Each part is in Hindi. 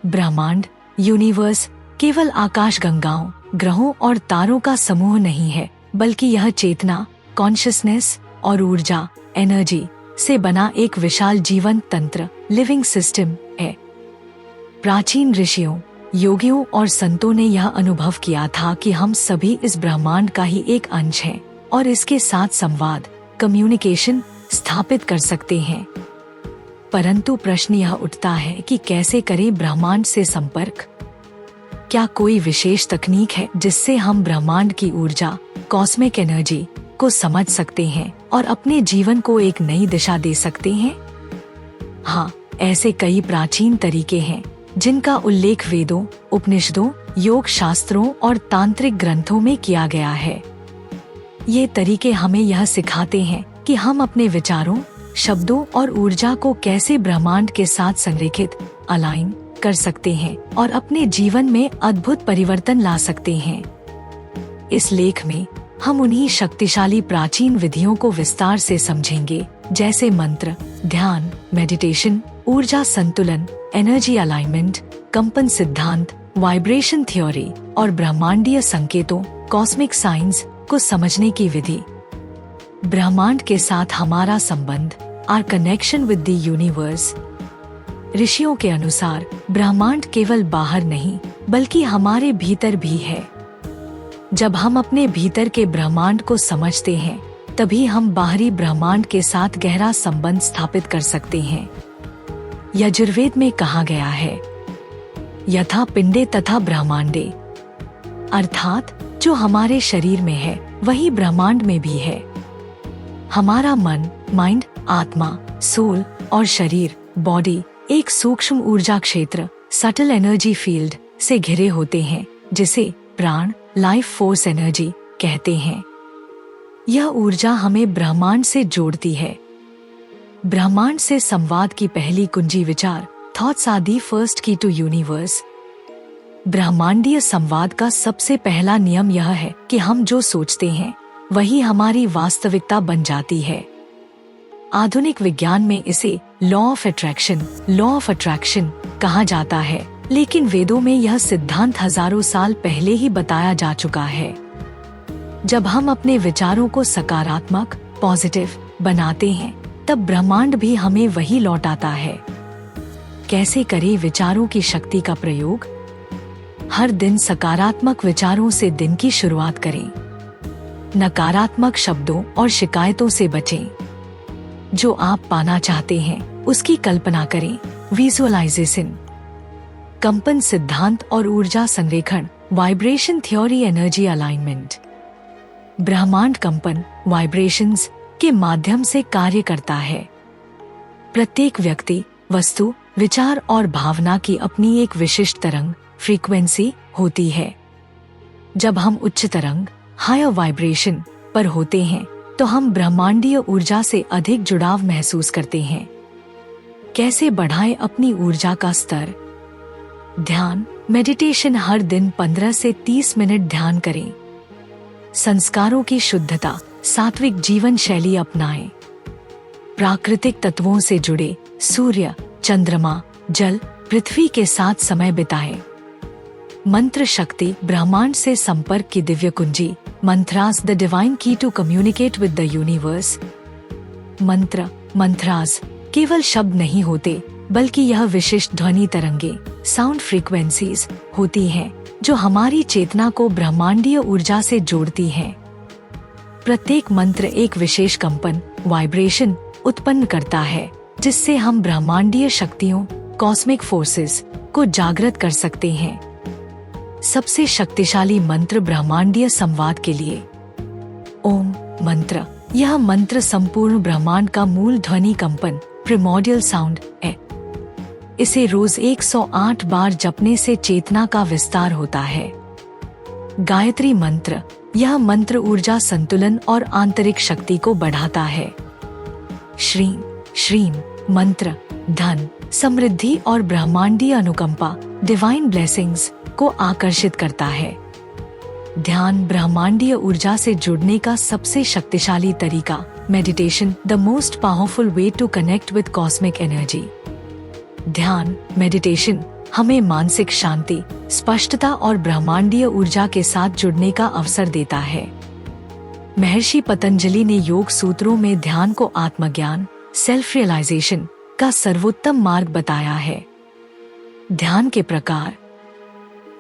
ब्रह्मांड, यूनिवर्स केवल आकाश गंगाओं, ग्रहों और तारों का समूह नहीं है, बल्कि यह चेतना, कॉन्शियसनेस और ऊर्जा, एनर्जी से बना एक विशाल जीवन तंत्र, लिविंग सिस्टम है। प्राचीन ऋषियों, योगियों और संतों ने यह अनुभव किया था कि हम सभी इस ब्रह्मांड का ही एक अंश हैं और इसके साथ संवाद, कम्युनिकेशन स्थापित कर सकते हैं। परंतु प्रश्न यह उठता है कि कैसे करें ब्रह्मांड से संपर्क? क्या कोई विशेष तकनीक है जिससे हम ब्रह्मांड की ऊर्जा, कॉस्मिक एनर्जी को समझ सकते हैं और अपने जीवन को एक नई दिशा दे सकते हैं? हाँ, ऐसे कई प्राचीन तरीके हैं जिनका उल्लेख वेदों, उपनिषदों, योग शास्त्रों और तांत्रिक ग्रंथों में किया गया है। ये तरीके हमें यह सिखाते हैं कि हम अपने विचारों, शब्दों और ऊर्जा को कैसे ब्रह्मांड के साथ संरेखित, अलाइन कर सकते हैं और अपने जीवन में अद्भुत परिवर्तन ला सकते हैं। इस लेख में हम उन्हीं शक्तिशाली प्राचीन विधियों को विस्तार से समझेंगे, जैसे मंत्र, ध्यान, मेडिटेशन, ऊर्जा संतुलन, एनर्जी अलाइनमेंट, कंपन सिद्धांत, वाइब्रेशन थ्योरी और ब्रह्मांडीय संकेतों, कॉस्मिक साइंस को समझने की विधि। ब्रह्मांड के साथ हमारा संबंध, our connection with the universe. ऋषियों के अनुसार ब्रह्मांड केवल बाहर नहीं, बल्कि हमारे भीतर भी है। जब हम अपने भीतर के ब्रह्मांड को समझते हैं, तभी हम बाहरी ब्रह्मांड के साथ गहरा संबंध स्थापित कर सकते हैं। यजुर्वेद में कहा गया है, यथा पिंडे तथा ब्रह्मांडे, अर्थात जो हमारे शरीर में है वही ब्रह्मांड में भी है। हमारा मन, माइंड, आत्मा, सोल और शरीर, बॉडी एक सूक्ष्म ऊर्जा क्षेत्र, सटल एनर्जी फील्ड से घिरे होते हैं, जिसे प्राण, लाइफ फोर्स एनर्जी कहते हैं। यह ऊर्जा हमें ब्रह्मांड से जोड़ती है। ब्रह्मांड से संवाद की पहली कुंजी विचार, थॉट्स आर द फर्स्ट की टू यूनिवर्स। ब्रह्मांडीय संवाद का सबसे पहला नियम यह है कि हम जो सोचते हैं वही हमारी वास्तविकता बन जाती है। आधुनिक विज्ञान में इसे लॉ ऑफ अट्रैक्शन कहा जाता है, लेकिन वेदों में यह सिद्धांत हजारों साल पहले ही बताया जा चुका है। जब हम अपने विचारों को सकारात्मक, पॉजिटिव बनाते हैं, तब ब्रह्मांड भी हमें वही लौटाता है। कैसे करें विचारों की शक्ति का प्रयोग? हर दिन सकारात्मक विचारों से दिन की शुरुआत करें। नकारात्मक शब्दों और शिकायतों से बचें। जो आप पाना चाहते हैं उसकी कल्पना करें, विजुअलाइजेशन। कंपन सिद्धांत और ऊर्जा संरेखण, वाइब्रेशन थ्योरी, एनर्जी अलाइनमेंट। ब्रह्मांड कंपन, वाइब्रेशंस के माध्यम से कार्य करता है। प्रत्येक व्यक्ति, वस्तु, विचार और भावना की अपनी एक विशिष्ट तरंग, फ्रीक्वेंसी होती है। जब हम उच्च तरंग, हायर वाइब्रेशन पर होते हैं, तो हम ब्रह्मांडीय ऊर्जा से अधिक जुड़ाव महसूस करते हैं। कैसे बढ़ाएं अपनी ऊर्जा का स्तर? ध्यान, मेडिटेशन। हर दिन 15 से 30 मिनट ध्यान करें। संस्कारों की शुद्धता, सात्विक जीवन शैली अपनाएं। प्राकृतिक तत्वों से जुड़े, सूर्य, चंद्रमा, जल, पृथ्वी के साथ समय बिताएं। मंत्र शक्ति, ब्रह्मांड से संपर्क की दिव्य कुंजी, mantras, the divine key to communicate with the universe. Mantras केवल शब्द नहीं होते, बल्कि यह विशिष्ट ध्वनि तरंगे, साउंड फ्रीक्वेंसीज होती हैं, जो हमारी चेतना को ब्रह्मांडीय ऊर्जा से जोड़ती हैं। प्रत्येक मंत्र एक विशेष कंपन, वाइब्रेशन उत्पन्न करता है, जिससे हम ब्रह्मांडीय शक्तियों, कॉस्मिक फोर्सेस को जागृत कर सकते हैं। सबसे शक्तिशाली मंत्र ब्रह्मांडीय संवाद के लिए। ओम मंत्र। यह मंत्र संपूर्ण ब्रह्मांड का मूल ध्वनि कंपन, प्रिमोर्डियल साउंड है। इसे रोज 108 बार जपने से चेतना का विस्तार होता है। गायत्री मंत्र। यह मंत्र ऊर्जा संतुलन और आंतरिक शक्ति को बढ़ाता है। श्रीम मंत्र धन, समृद्धि और ब्रह्मांडीय अनुकंपा, डिवाइन ब्लेसिंग्स को आकर्षित करता है। ध्यान, ब्रह्मांडीय ऊर्जा से जुड़ने का सबसे शक्तिशाली तरीका। Meditation, the most powerful way to connect with cosmic energy. ध्यान, मेडिटेशन हमें मानसिक शांति, स्पष्टता और ब्रह्मांडीय ऊर्जा के साथ जुड़ने का अवसर देता है। महर्षि पतंजलि ने योग सूत्रों में ध्यान को आत्मज्ञान, सेल्फ रियलाइजेशन का सर्वोत्तम मार्ग बताया है। ध्यान के प्रकार।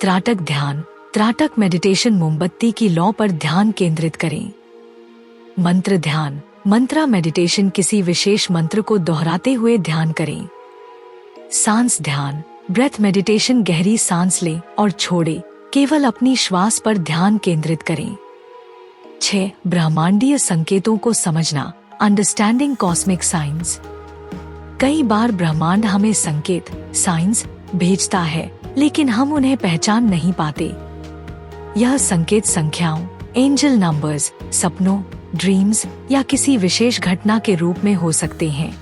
त्राटक ध्यान। त्राटक मेडिटेशन मोमबत्ती की लौ पर ध्यान केंद्रित करें। मंत्र ध्यान। मंत्रा मेडिटेशन किसी विशेष मंत्र को दोहराते हुए ध्यान करें। सांस ध्यान। ब्रेथ मेडिटेशन गहरी सांस लें और छोड़े, केवल अपनी श्वास पर ध्यान केंद्रित करें। 6. ब्रह्मांडीय संकेतों को समझना, अंडरस्टैंडिंग कॉस्मिक साइंस। कई बार ब्रह्मांड हमें संकेत, साइंस भेजता है, लेकिन हम उन्हें पहचान नहीं पाते। यह संकेत संख्याओं, एंजल नंबर्स, सपनों, ड्रीम्स या किसी विशेष घटना के रूप में हो सकते हैं।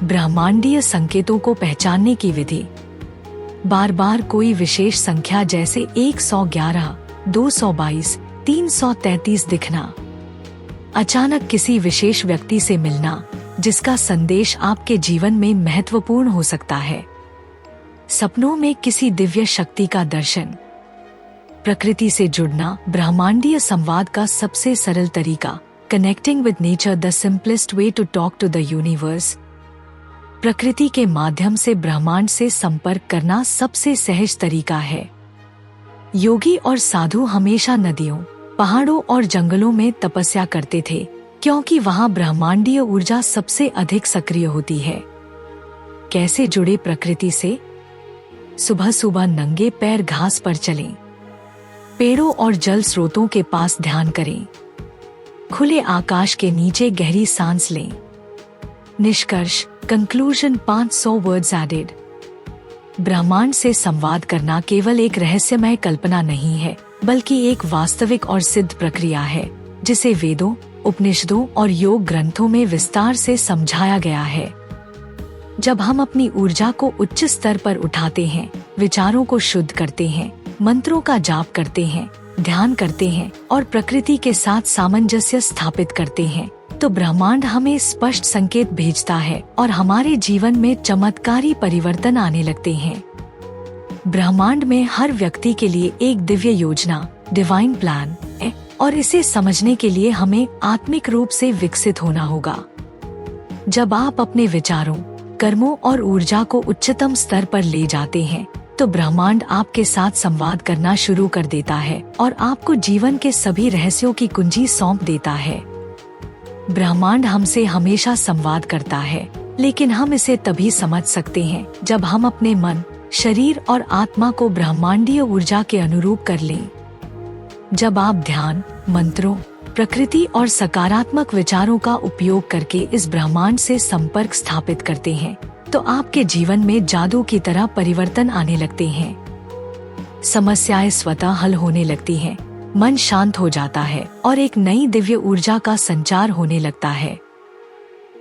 ब्रह्मांडीय संकेतों को पहचानने की विधि। बार बार कोई विशेष संख्या जैसे 111, 222, 333 दिखना। अचानक किसी विशेष व्यक्ति से मिलना, जिसका संदेश आपके जीवन में महत्वपूर्ण हो सकता है। सपनों में किसी दिव्य शक्ति का दर्शन। प्रकृति से जुड़ना, ब्रह्मांडीय संवाद का सबसे सरल तरीका। Connecting with nature, the simplest way to talk to the universe. प्रकृति के माध्यम से ब्रह्मांड से संपर्क करना सबसे सहज तरीका है। योगी और साधु हमेशा नदियों, पहाड़ों और जंगलों में तपस्या करते थे, क्योंकि वहां ब्रह्मांडीय ऊर्जा सबसे अधिक सक्रिय होती है। कैसे जुड़े प्रकृति से? सुबह सुबह नंगे पैर घास पर चलें। पेड़ों और जल स्रोतों के पास ध्यान करें। खुले आकाश के नीचे गहरी सांस लें। निष्कर्ष, कंक्लूजन, 500 वर्ड्स एडेड। ब्रह्मांड से संवाद करना केवल एक रहस्यमय कल्पना नहीं है, बल्कि एक वास्तविक और सिद्ध प्रक्रिया है, जिसे वेदों, उपनिषदों और योग ग्रंथों में विस्तार से समझाया गया है। जब हम अपनी ऊर्जा को उच्च स्तर पर उठाते हैं, विचारों को शुद्ध करते हैं, मंत्रों का जाप करते हैं, ध्यान करते हैं और प्रकृति के साथ सामंजस्य स्थापित करते हैं, तो ब्रह्मांड हमें स्पष्ट संकेत भेजता है और हमारे जीवन में चमत्कारी परिवर्तन आने लगते हैं। ब्रह्मांड में हर व्यक्ति के लिए एक दिव्य योजना, डिवाइन प्लान है, और इसे समझने के लिए हमें आत्मिक रूप से विकसित होना होगा। जब आप अपने विचारों, कर्मों और ऊर्जा को उच्चतम स्तर पर ले जाते हैं, तो ब्रह्मांड आपके साथ संवाद करना शुरू कर देता है और आपको जीवन के सभी रहस्यों की कुंजी सौंप देता है। ब्रह्मांड हमसे हमेशा संवाद करता है, लेकिन हम इसे तभी समझ सकते हैं जब हम अपने मन, शरीर और आत्मा को ब्रह्मांडीय ऊर्जा के अनुरूप कर लें। जब आप ध्यान, मंत्रों, प्रकृति और सकारात्मक विचारों का उपयोग करके इस ब्रह्मांड से संपर्क स्थापित करते हैं, तो आपके जीवन में जादू की तरह परिवर्तन आने लगते हैं। समस्याएं स्वतः हल होने लगती हैं, मन शांत हो जाता है और एक नई दिव्य ऊर्जा का संचार होने लगता है।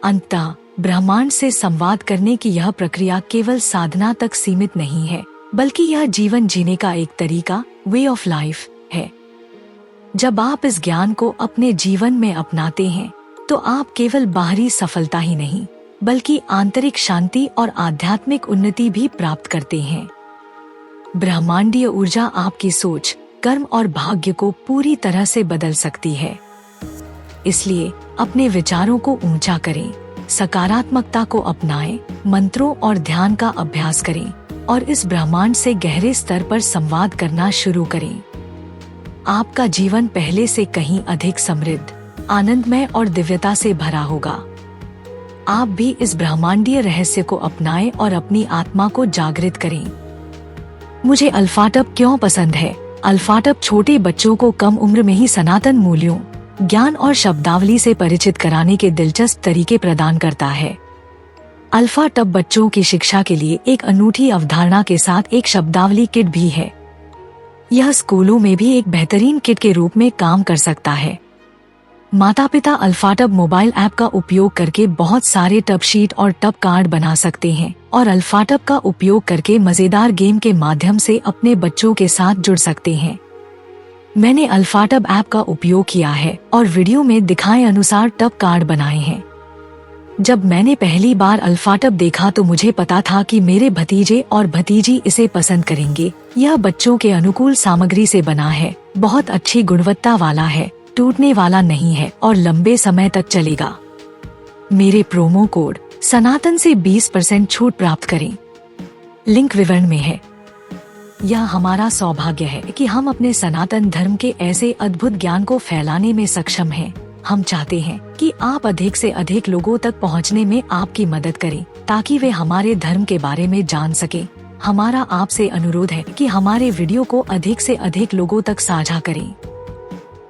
अंततः ब्रह्मांड से संवाद करने की यह प्रक्रिया केवल साधना तक सीमित नहीं है, बल्कि यह जीवन जीने का एक तरीका, वे ऑफ लाइफ है। जब आप इस ज्ञान को अपने जीवन में अपनाते हैं, तो आप केवल बाहरी सफलता ही नहीं, बल्कि आंतरिक शांति और आध्यात्मिक उन्नति भी प्राप्त करते हैं। ब्रह्मांडीय ऊर्जा आपकी सोच, कर्म और भाग्य को पूरी तरह से बदल सकती है। इसलिए अपने विचारों को ऊंचा करें, सकारात्मकता को अपनाएं, मंत्रों और ध्यान का अभ्यास करें और इस ब्रह्मांड से गहरे स्तर पर संवाद करना शुरू करें। आपका जीवन पहले से कहीं अधिक समृद्ध, आनंदमय और दिव्यता से भरा होगा। आप भी इस ब्रह्मांडीय रहस्य को अपनाएं और अपनी आत्मा को जागृत करें। मुझे अल्फाटब क्यों पसंद है? अल्फाटब छोटे बच्चों को कम उम्र में ही सनातन मूल्यों, ज्ञान और शब्दावली से परिचित कराने के दिलचस्प तरीके प्रदान करता है। अल्फाटब बच्चों की शिक्षा के लिए एक अनूठी अवधारणा के साथ एक शब्दावली किट भी है। यह स्कूलों में भी एक बेहतरीन किट के रूप में काम कर सकता है। माता पिता अल्फाटब मोबाइल ऐप का उपयोग करके बहुत सारे टब शीट और टब कार्ड बना सकते हैं और अल्फाटब का उपयोग करके मजेदार गेम के माध्यम से अपने बच्चों के साथ जुड़ सकते हैं। मैंने अल्फाटब ऐप का उपयोग किया है और वीडियो में दिखाए अनुसार टब कार्ड बनाए हैं। जब मैंने पहली बार अल्फाटब देखा तो मुझे पता था कि मेरे भतीजे और भतीजी इसे पसंद करेंगे। यह बच्चों के अनुकूल सामग्री से बना है, बहुत अच्छी गुणवत्ता वाला है, टूटने वाला नहीं है और लंबे समय तक चलेगा। मेरे प्रोमो कोड सनातन से 20% छूट प्राप्त करें। लिंक विवरण में है। यह हमारा सौभाग्य है कि हम अपने सनातन धर्म के ऐसे अद्भुत ज्ञान को फैलाने में सक्षम हैं। हम चाहते हैं कि आप अधिक से अधिक लोगों तक पहुंचने में आपकी मदद करें ताकि वे हमारे धर्म के बारे में जान सकें। हमारा आपसे अनुरोध है कि हमारे वीडियो को अधिक से अधिक लोगों तक साझा करें।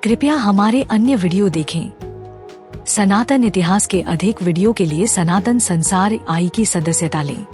कृपया हमारे अन्य वीडियो देखें। सनातन इतिहास के अधिक वीडियो के लिए सनातन संसार आई की सदस्यता लें।